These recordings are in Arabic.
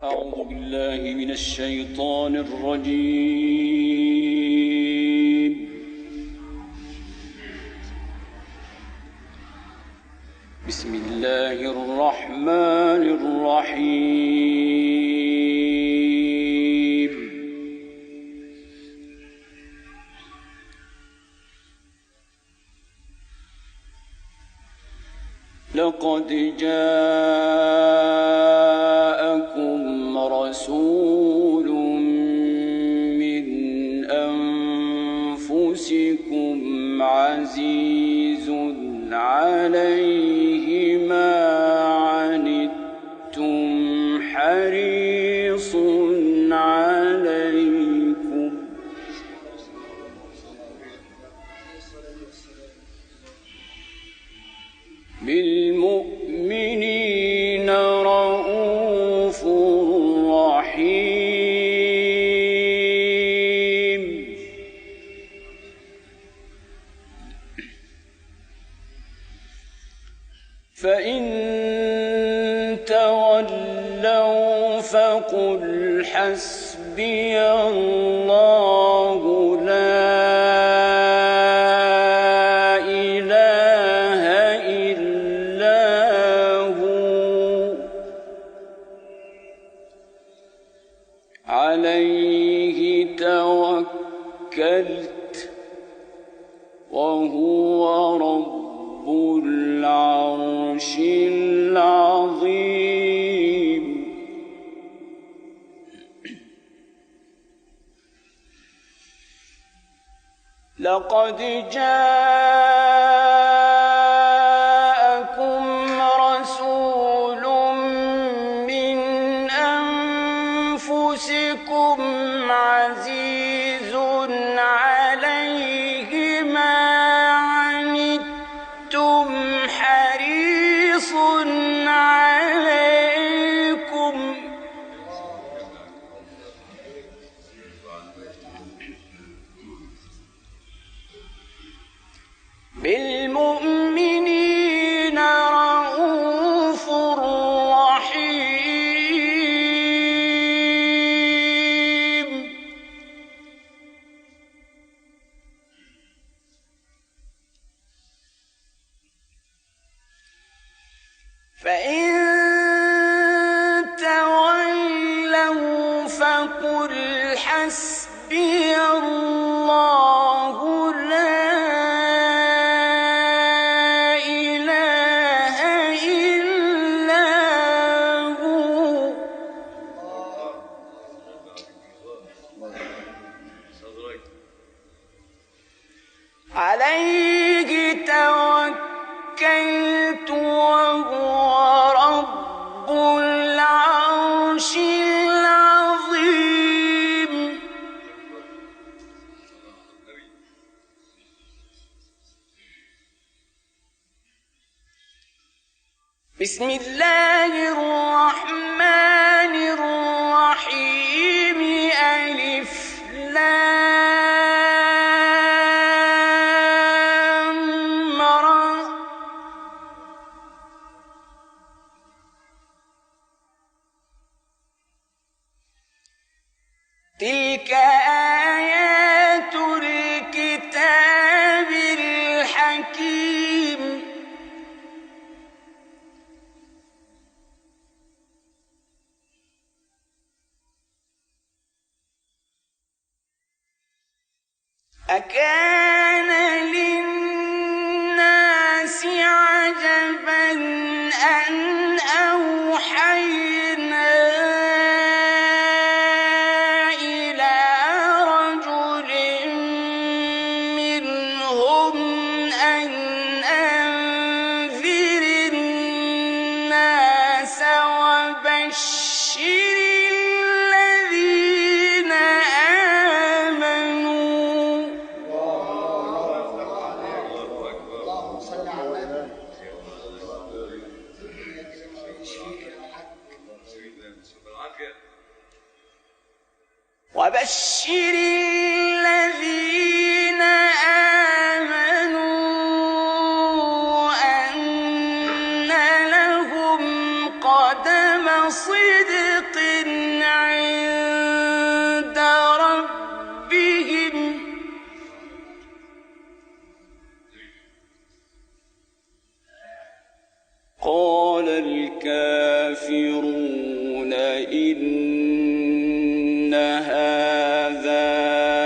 أعوذ بالله من الشيطان الرجيم. بسم الله الرحمن الرحيم. لقد جاءكم رسول من أنفسكم عزيز عليه ما عنتم حريص عليكم بالمؤمنين رؤوف رحيم. فإن تولوا فقل حسبي الله لا إله إلا هو عليه توكلت وهو رب العرش العظيم. لقد جاءكم رسول من أنفسكم عزيز عليه ما عنتم حريص عليكم بالمؤمنين رؤوف رحيم. فإن تولوا فقل حسبي الله لا إله إلا هو عليه توكلت وهو رب العرش العظيم. بسم الله الرحمن الرحيم. ألف لام را تلك آيات الكتاب الحكيم. أكان للناس عجبا أن أوحينا إلى رجل منهم أن أنذر الناس وبشر الذين آمنوا وبشر الذين آمنوا أن لهم قدم صدق قال الكافرون إن هذا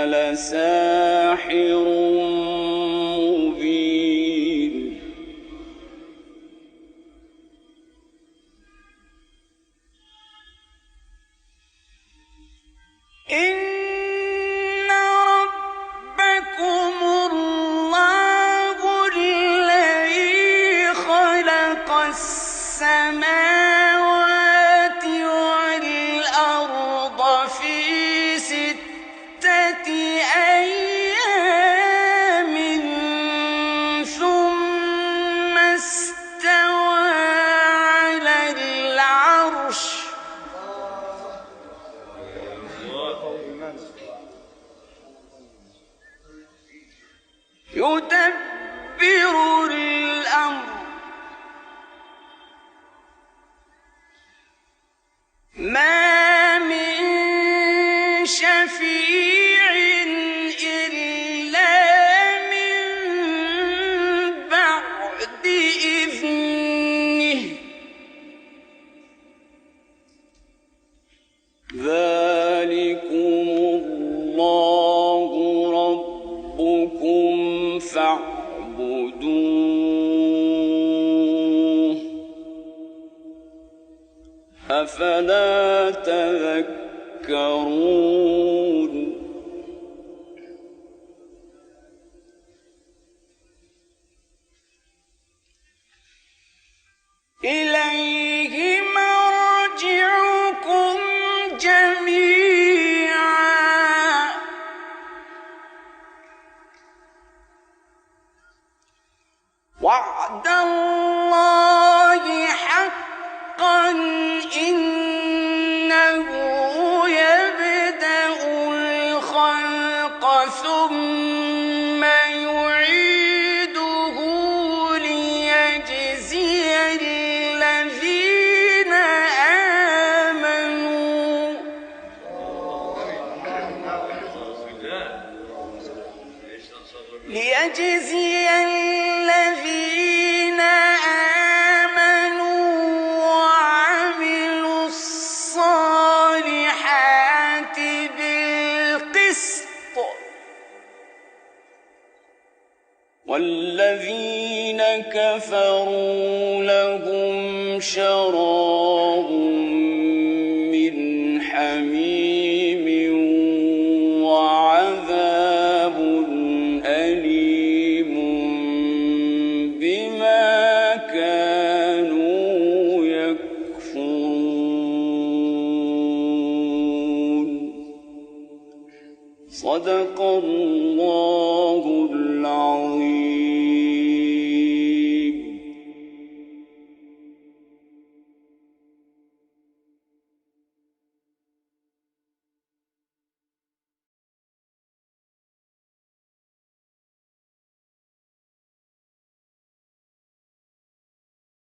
لساحر مبين إن ربكم الله الذي خلق السماوات والأرض في 6 أيام ثم استوى على العرش يدبر الأمر ما من شفيع إلا من بعد إذنه ذلكم الله ربكم فاعبدوه أفلا تذكرون إليه مرجعكم جميعا وعد الله حقا إنه يبدأ الخلق ثم يعيده ليجزي الذين آمنوا وعملوا الصالحات بالقسط والذين كفروا لهم شراب من حميم وعذاب أليم بما كانوا يكفرون صدق الله العظيم.